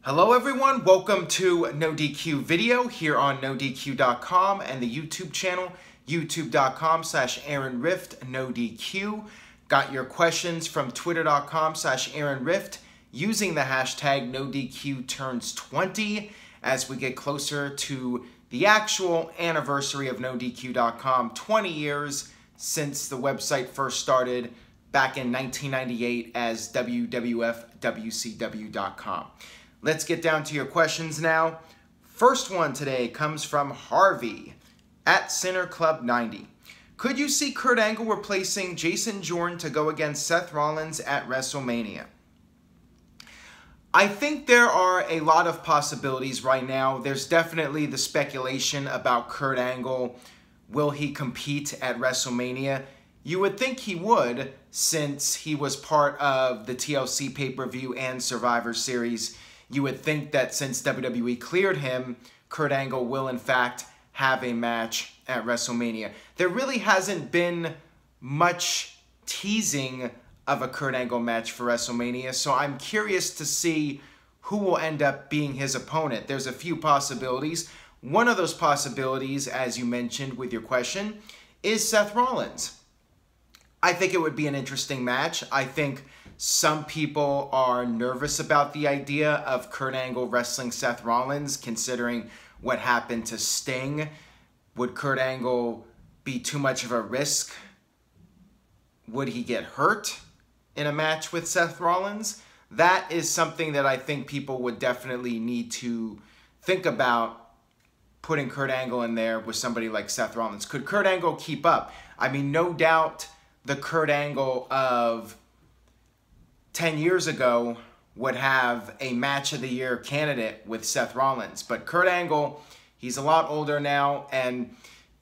Hello everyone, welcome to NoDQ video here on NoDQ.com and the YouTube channel, youtube.com/AaronRift_NoDQ. Got your questions from twitter.com/AaronRift using the hashtag NoDQturns20 as we get closer to the actual anniversary of NoDQ.com, 20 years since the website first started back in 1998 as WWFWCW.com. Let's get down to your questions now. First one today comes from Harvey at Center Club 90. Could you see Kurt Angle replacing Jason Jordan to go against Seth Rollins at WrestleMania? I think there are a lot of possibilities right now. There's definitely the speculation about Kurt Angle. Will he compete at WrestleMania? You would think he would, since he was part of the TLC pay-per-view and Survivor Series. You would think that since WWE cleared him, Kurt Angle will in fact have a match at WrestleMania. There really hasn't been much teasing of a Kurt Angle match for WrestleMania, so I'm curious to see who will end up being his opponent. There's a few possibilities. One of those possibilities, as you mentioned with your question, is Seth Rollins. I think it would be an interesting match. I think some people are nervous about the idea of Kurt Angle wrestling Seth Rollins, considering what happened to Sting. Would Kurt Angle be too much of a risk? Would he get hurt in a match with Seth Rollins? That is something that I think people would definitely need to think about, putting Kurt Angle in there with somebody like Seth Rollins. Could Kurt Angle keep up? I mean, no doubt the Kurt Angle of 10 years ago would have a match of the year candidate with Seth Rollins. But Kurt Angle, he's a lot older now, and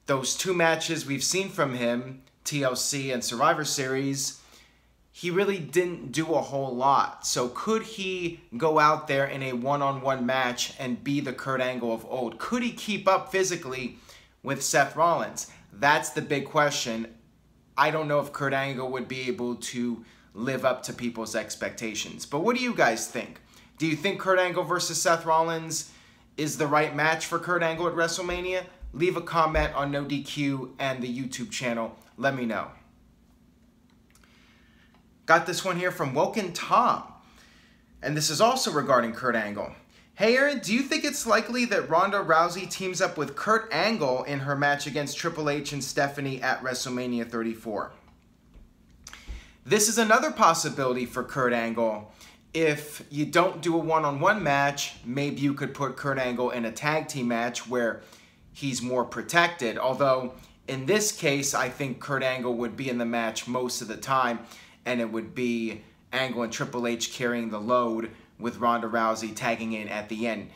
those two matches we've seen from him, TLC and Survivor Series, he really didn't do a whole lot. So could he go out there in a one-on-one match and be the Kurt Angle of old? Could he keep up physically with Seth Rollins? That's the big question. I don't know if Kurt Angle would be able to live up to people's expectations. But what do you guys think? Do you think Kurt Angle versus Seth Rollins is the right match for Kurt Angle at WrestleMania? Leave a comment on NoDQ and the YouTube channel. Let me know. Got this one here from Woken Tom. And this is also regarding Kurt Angle. Hey Aaron, do you think it's likely that Ronda Rousey teams up with Kurt Angle in her match against Triple H and Stephanie at WrestleMania 34? This is another possibility for Kurt Angle. If you don't do a one-on-one match, maybe you could put Kurt Angle in a tag team match where he's more protected. Although, in this case, I think Kurt Angle would be in the match most of the time, and it would be Angle and Triple H carrying the load with Ronda Rousey tagging in at the end.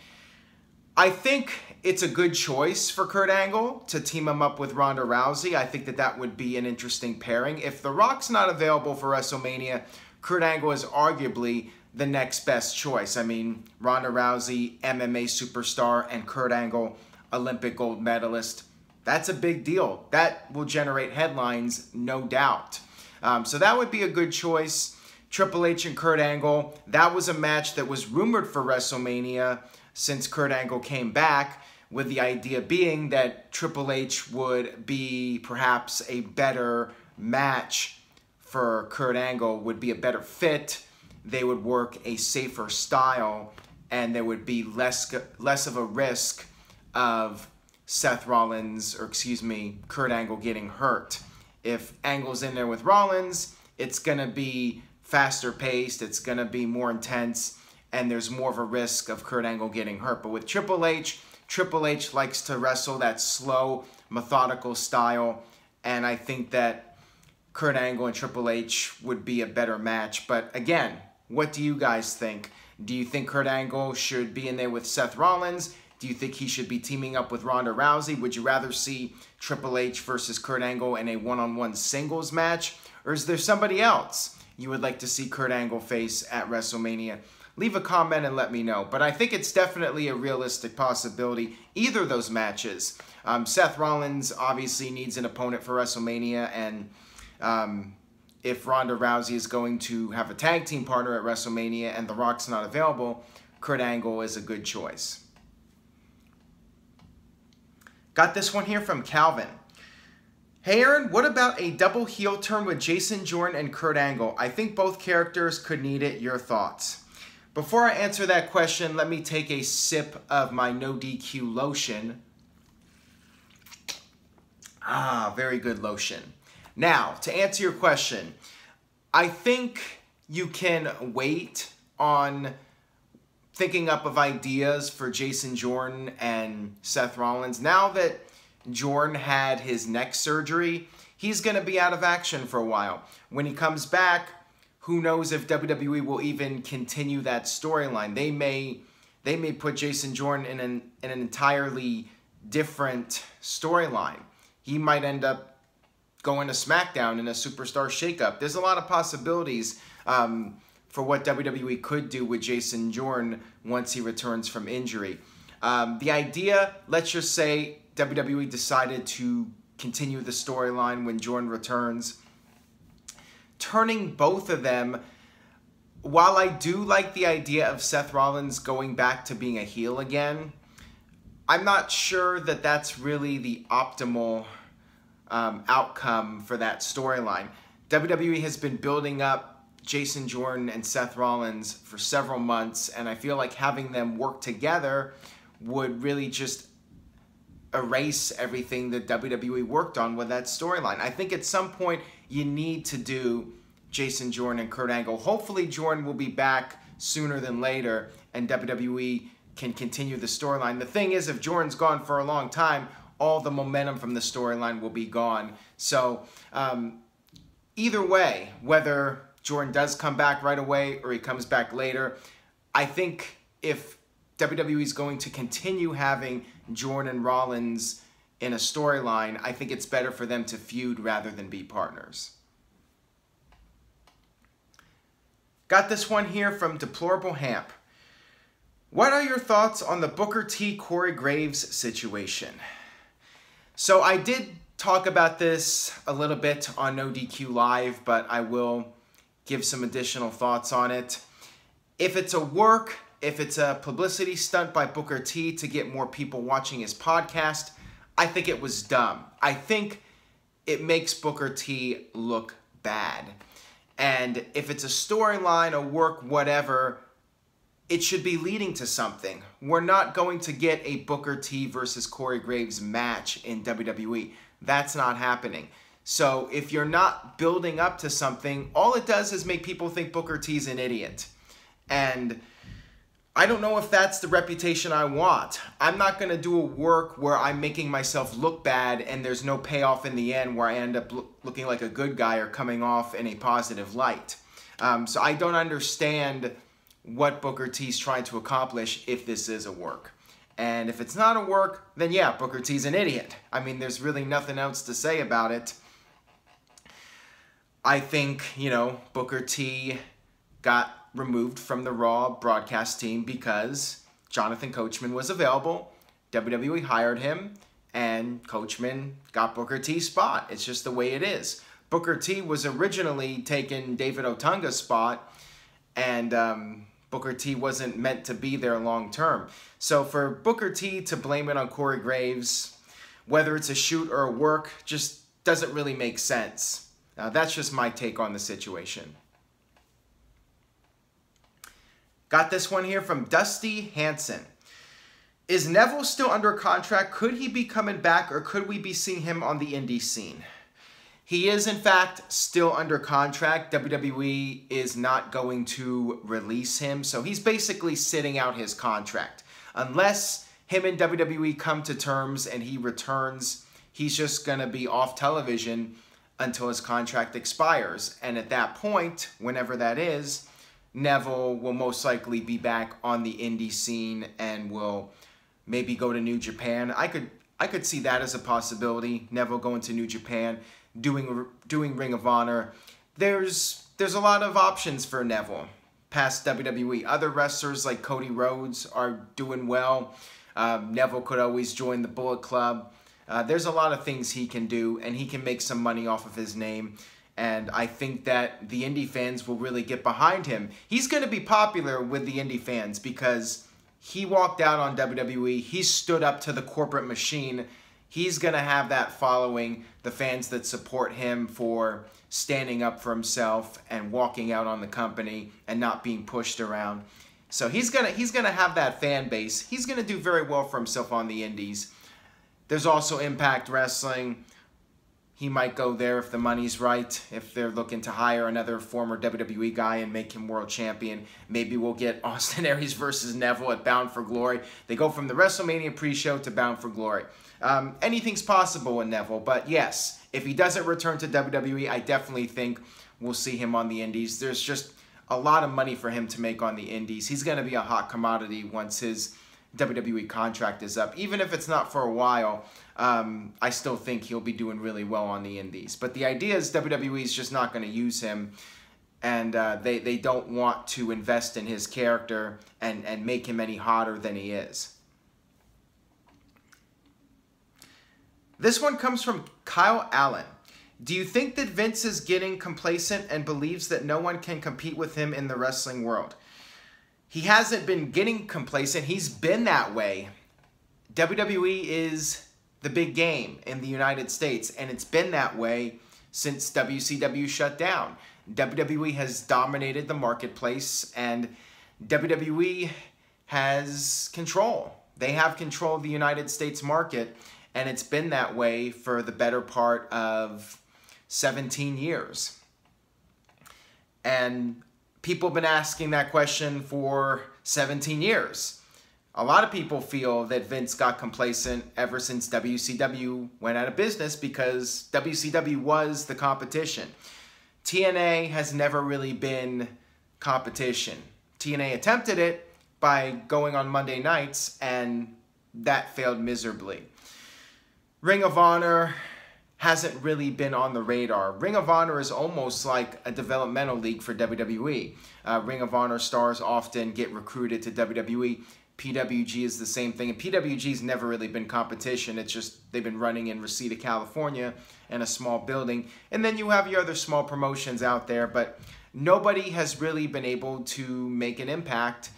I think it's a good choice for Kurt Angle to team him up with Ronda Rousey. I think that that would be an interesting pairing. If The Rock's not available for WrestleMania, Kurt Angle is arguably the next best choice. I mean, Ronda Rousey, MMA superstar, and Kurt Angle, Olympic gold medalist. That's a big deal. That will generate headlines, no doubt. So that would be a good choice. Triple H and Kurt Angle, that was a match that was rumored for WrestleMania since Kurt Angle came back, with the idea being that Triple H would be perhaps a better match for Kurt Angle, would be a better fit. They would work a safer style, and there would be less of a risk of Kurt Angle getting hurt. If Angle's in there with Rollins, it's going to be faster paced, it's going to be more intense, and there's more of a risk of Kurt Angle getting hurt. But with Triple H likes to wrestle that slow, methodical style, and I think that Kurt Angle and Triple H would be a better match. But again, what do you guys think? Do you think Kurt Angle should be in there with Seth Rollins? Do you think he should be teaming up with Ronda Rousey? Would you rather see Triple H versus Kurt Angle in a one-on-one singles match? Or is there somebody else you would like to see Kurt Angle face at WrestleMania? Leave a comment and let me know. But I think it's definitely a realistic possibility, either of those matches. Seth Rollins obviously needs an opponent for WrestleMania, and if Ronda Rousey is going to have a tag team partner at WrestleMania and The Rock's not available, Kurt Angle is a good choice. Got this one here from Calvin. Hey Aaron, what about a double heel turn with Jason Jordan and Kurt Angle? I think both characters could need it. Your thoughts? Before I answer that question, let me take a sip of my NoDQ lotion. Ah, very good lotion. Now, to answer your question, I think you can wait on thinking up of ideas for Jason Jordan and Seth Rollins. Now that Jordan had his neck surgery, he's going to be out of action for a while. When he comes back, who knows if WWE will even continue that storyline. They may put Jason Jordan in an entirely different storyline. He might end up going to SmackDown in a superstar shakeup. There's a lot of possibilities for what WWE could do with Jason Jordan once he returns from injury. The idea, let's just say WWE decided to continue the storyline when Jordan returns. Turning both of them, while I do like the idea of Seth Rollins going back to being a heel again, I'm not sure that that's really the optimal outcome for that storyline. WWE has been building up Jason Jordan and Seth Rollins for several months, and I feel like having them work together would really just erase everything that WWE worked on with that storyline. I think at some point you need to do Jason Jordan and Kurt Angle. Hopefully Jordan will be back sooner than later and WWE can continue the storyline. The thing is, if Jordan's gone for a long time, all the momentum from the storyline will be gone. So either way, whether Jordan does come back right away or he comes back later, I think if WWE is going to continue having Jordan and Rollins in a storyline, I think it's better for them to feud rather than be partners. Got this one here from Deplorable Hamp. What are your thoughts on the Booker T. Corey Graves situation? So I did talk about this a little bit on NoDQ Live, but I will give some additional thoughts on it. If it's a work, if it's a publicity stunt by Booker T to get more people watching his podcast, I think it was dumb. I think it makes Booker T look bad. And if it's a storyline, a work, whatever, it should be leading to something. We're not going to get a Booker T versus Corey Graves match in WWE. That's not happening. So if you're not building up to something, all it does is make people think Booker T's an idiot. And I don't know if that's the reputation I want. I'm not going to do a work where I'm making myself look bad and there's no payoff in the end where I end up looking like a good guy or coming off in a positive light. So I don't understand what Booker T's trying to accomplish if this is a work. And if it's not a work, then yeah, Booker T's an idiot. I mean, there's really nothing else to say about it. I think, Booker T got removed from the Raw broadcast team because Jonathan Coachman was available. WWE hired him, and Coachman got Booker T's spot. It's just the way it is. Booker T was originally taking David Otunga's spot, and Booker T wasn't meant to be there long term. So for Booker T to blame it on Corey Graves, whether it's a shoot or a work, just doesn't really make sense. That's just my take on the situation. Got this one here from Dusty Hansen. Is Neville still under contract? Could he be coming back, or could we be seeing him on the indie scene? He is, in fact, still under contract. WWE is not going to release him, so he's basically sitting out his contract. Unless him and WWE come to terms and he returns, he's just going to be off television until his contract expires. And at that point, whenever that is, Neville will most likely be back on the indie scene and will maybe go to New Japan. I could see that as a possibility. Neville going to New Japan, doing Ring of Honor. There's a lot of options for Neville past WWE. Other wrestlers like Cody Rhodes are doing well. Neville could always join the Bullet Club. There's a lot of things he can do, and he can make some money off of his name. And I think that the indie fans will really get behind him. He's going to be popular with the indie fans because he walked out on WWE. He stood up to the corporate machine. He's going to have that following, the fans that support him for standing up for himself and walking out on the company and not being pushed around. So he's gonna have that fan base. He's going to do very well for himself on the indies. There's also Impact Wrestling. He might go there if the money's right, if they're looking to hire another former WWE guy and make him world champion. Maybe we'll get Austin Aries versus Neville at Bound for Glory. They go from the WrestleMania pre-show to Bound for Glory. Anything's possible with Neville, but yes, if he doesn't return to WWE, I definitely think we'll see him on the indies. There's just a lot of money for him to make on the indies. He's going to be a hot commodity once his WWE contract is up. Even if it's not for a while, I still think he'll be doing really well on the indies. But the idea is WWE is just not going to use him, and they don't want to invest in his character and make him any hotter than he is. This one comes from Kyle Allen. Do you think that Vince is getting complacent and believes that no one can compete with him in the wrestling world? He hasn't been getting complacent. He's been that way. WWE is the big game in the United States, and it's been that way since WCW shut down. WWE has dominated the marketplace, and WWE has control. They have control of the United States market, and it's been that way for the better part of 17 years. And people have been asking that question for 17 years. A lot of people feel that Vince got complacent ever since WCW went out of business because WCW was the competition. TNA has never really been competition. TNA attempted it by going on Monday nights, and that failed miserably. Ring of Honor hasn't really been on the radar. Ring of Honor is almost like a developmental league for WWE. Ring of Honor stars often get recruited to WWE. PWG is the same thing, and PWG's never really been competition. It's just they've been running in Reseda, California, in a small building. And then you have your other small promotions out there, but nobody has really been able to make an impact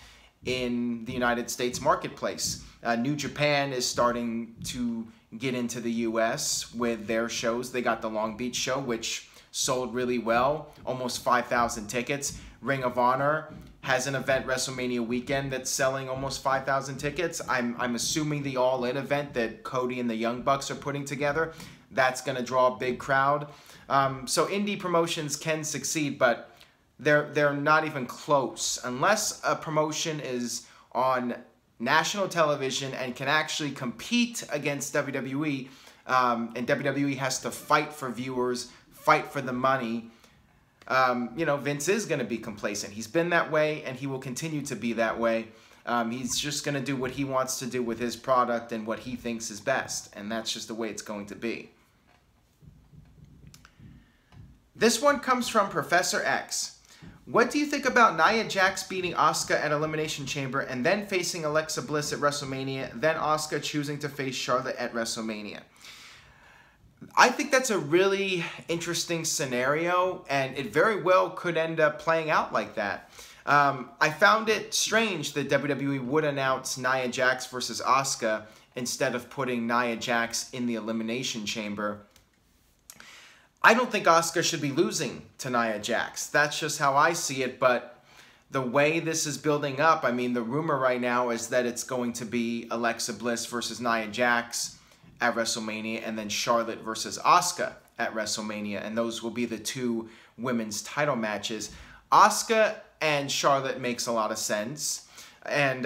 in the United States marketplace. New Japan is starting to get into the U.S. with their shows. They got the Long Beach show, which sold really well, almost 5,000 tickets. Ring of Honor has an event WrestleMania weekend that's selling almost 5,000 tickets. I'm assuming the All In event that Cody and the Young Bucks are putting together, that's going to draw a big crowd. So indie promotions can succeed, but they're not even close. Unless a promotion is on national television and can actually compete against WWE, and WWE has to fight for viewers, fight for the money, Vince is going to be complacent. He's been that way, and he will continue to be that way. He's just going to do what he wants to do with his product and what he thinks is best, and that's just the way it's going to be. This one comes from Professor X. What do you think about Nia Jax beating Asuka at Elimination Chamber and then facing Alexa Bliss at WrestleMania, then Asuka choosing to face Charlotte at WrestleMania? I think that's a really interesting scenario, and it very well could end up playing out like that. I found it strange that WWE would announce Nia Jax versus Asuka instead of putting Nia Jax in the Elimination Chamber. I don't think Asuka should be losing to Nia Jax. That's just how I see it, but the way this is building up, I mean, the rumor right now is that it's going to be Alexa Bliss versus Nia Jax at WrestleMania, and then Charlotte versus Asuka at WrestleMania, and those will be the two women's title matches. Asuka and Charlotte makes a lot of sense, and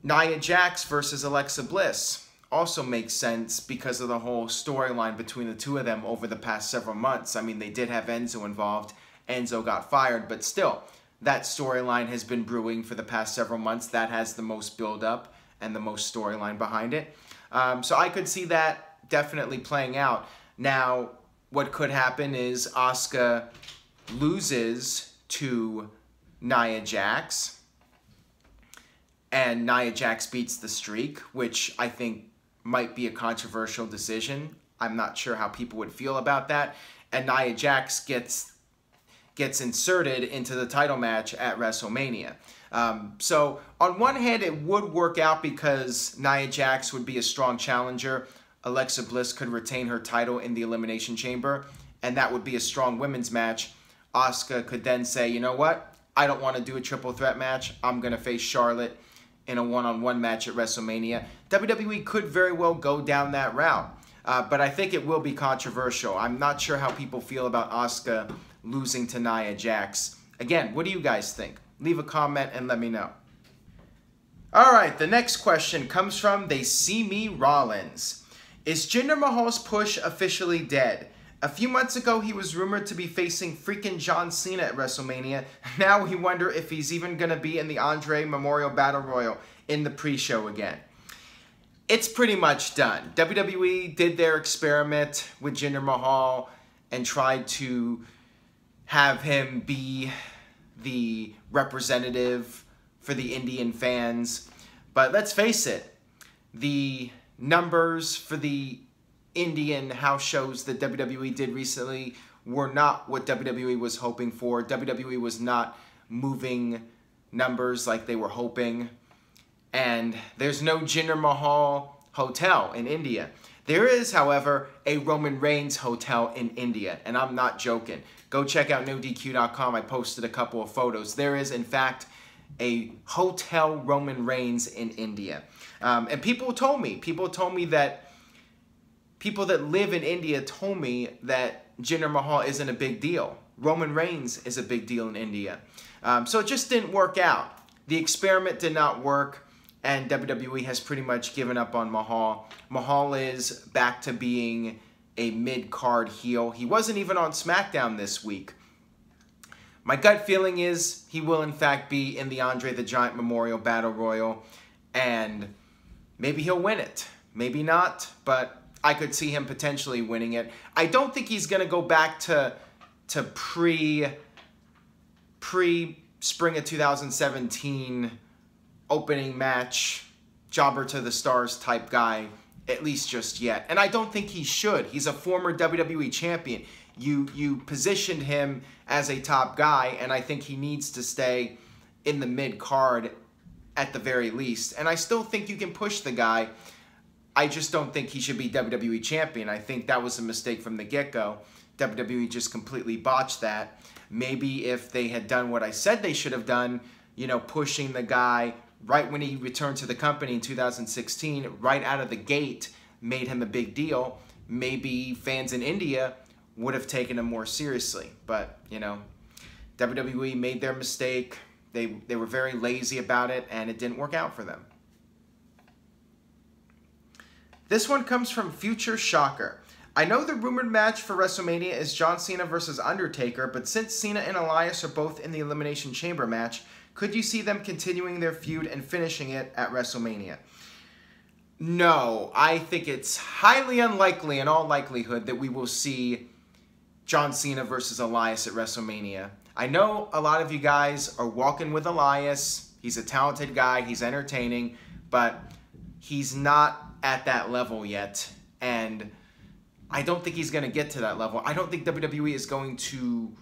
Nia Jax versus Alexa Bliss also makes sense because of the whole storyline between the two of them over the past several months. I mean, they did have Enzo involved. Enzo got fired, but still, that storyline has been brewing for the past several months. That has the most build-up and the most storyline behind it. So I could see that definitely playing out. Now, what could happen is Asuka loses to Nia Jax, and Nia Jax beats the streak, which I think might be a controversial decision. I'm not sure how people would feel about that. And Nia Jax gets inserted into the title match at WrestleMania. So on one hand, it would work out because Nia Jax would be a strong challenger. Alexa Bliss could retain her title in the Elimination Chamber, and that would be a strong women's match. Asuka could then say, you know what? I don't want to do a triple threat match. I'm going to face Charlotte in a one-on-one match at WrestleMania. WWE could very well go down that route, but I think it will be controversial. I'm not sure how people feel about Asuka losing to Nia Jax. Again, what do you guys think? Leave a comment and let me know. All right, the next question comes from They See Me Rollins. Is Jinder Mahal's push officially dead? A few months ago, he was rumored to be facing freaking John Cena at WrestleMania. Now we wonder if he's even going to be in the Andre Memorial Battle Royal in the pre-show again. It's pretty much done. WWE did their experiment with Jinder Mahal and tried to have him be the representative for the Indian fans. But let's face it, the numbers for the Indian house shows that WWE did recently were not what WWE was hoping for. WWE was not moving numbers like they were hoping. And there's no Jinder Mahal hotel in India. There is, however, a Roman Reigns hotel in India, and I'm not joking. Go check out NoDQ.com. I posted a couple of photos. There is, in fact, a hotel Roman Reigns in India. And people told me that people that live in India told me that Jinder Mahal isn't a big deal. Roman Reigns is a big deal in India. So it just didn't work out. The experiment did not work, and WWE has pretty much given up on Mahal. Mahal is back to being a mid-card heel. He wasn't even on SmackDown this week. My gut feeling is he will, in fact, be in the Andre the Giant Memorial Battle Royal, and maybe he'll win it. Maybe not, but I could see him potentially winning it. I don't think he's going to go back to pre-spring of 2017 opening match, jobber to the stars type guy, at least just yet. And I don't think he should. He's a former WWE champion. You positioned him as a top guy, and I think he needs to stay in the mid-card at the very least. And I still think you can push the guy. I just don't think he should be WWE champion. I think that was a mistake from the get-go. WWE just completely botched that. Maybe if they had done what I said they should have done, you know, pushing the guy right when he returned to the company in 2016, right out of the gate, made him a big deal, maybe fans in India would have taken him more seriously. But, you know, WWE made their mistake. They were very lazy about it, and it didn't work out for them. This one comes from Future Shocker. I know the rumored match for WrestleMania is John Cena versus Undertaker, but since Cena and Elias are both in the Elimination Chamber match, could you see them continuing their feud and finishing it at WrestleMania? No, I think it's highly unlikely in all likelihood that we will see John Cena versus Elias at WrestleMania. I know a lot of you guys are walking with Elias. He's a talented guy. He's entertaining, but he's not at that level yet, and I don't think he's going to get to that level. I don't think WWE is going to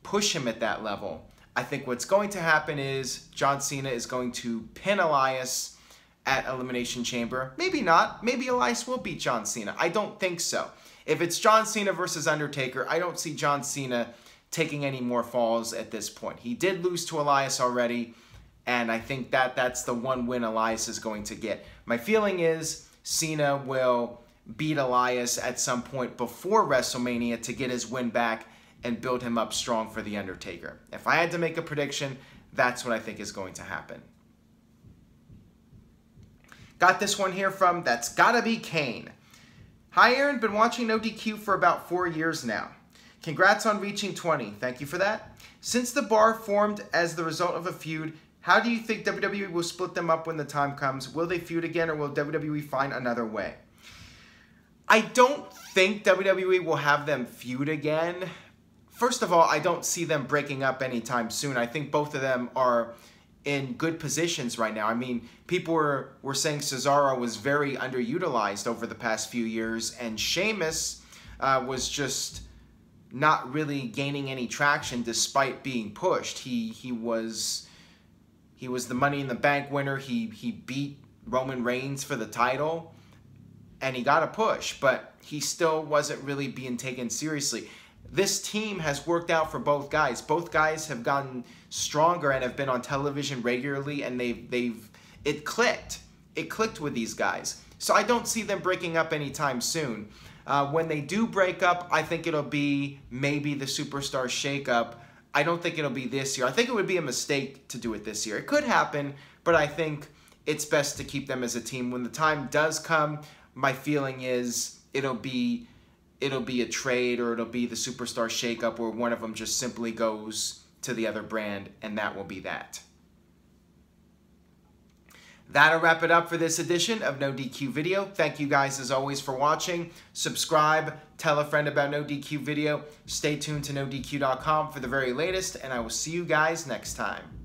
push him at that level. I think what's going to happen is John Cena is going to pin Elias at Elimination Chamber. Maybe not. Maybe Elias will beat John Cena. I don't think so. If it's John Cena versus Undertaker, I don't see John Cena taking any more falls at this point. He did lose to Elias already, and I think that's the one win Elias is going to get. My feeling is Cena will beat Elias at some point before WrestleMania to get his win back and build him up strong for The Undertaker. If I had to make a prediction, that's what I think is going to happen. Got this one here from That's Gotta Be Kane. Hi Aaron, been watching NoDQ for about 4 years now. Congrats on reaching 20. Thank you for that. Since the bar formed as the result of a feud, how do you think WWE will split them up when the time comes? Will they feud again, or will WWE find another way? I don't think WWE will have them feud again. First of all, I don't see them breaking up anytime soon. I think both of them are in good positions right now. I mean, people were saying Cesaro was very underutilized over the past few years, and Sheamus was just not really gaining any traction despite being pushed. He was the Money in the Bank winner. He beat Roman Reigns for the title, and he got a push, but he still wasn't really being taken seriously. This team has worked out for both guys. Both guys have gotten stronger and have been on television regularly, and it clicked. It clicked with these guys. So I don't see them breaking up anytime soon. When they do break up, I think it'll be maybe the Superstar shakeup. I don't think it'll be this year. I think it would be a mistake to do it this year. It could happen, but I think it's best to keep them as a team. When the time does come, my feeling is it'll be a trade, or it'll be the Superstar shakeup where one of them just simply goes to the other brand, and that will be that. That'll wrap it up for this edition of NoDQ Video. Thank you guys as always for watching. Subscribe, tell a friend about NoDQ Video. Stay tuned to NoDQ.com for the very latest, and I will see you guys next time.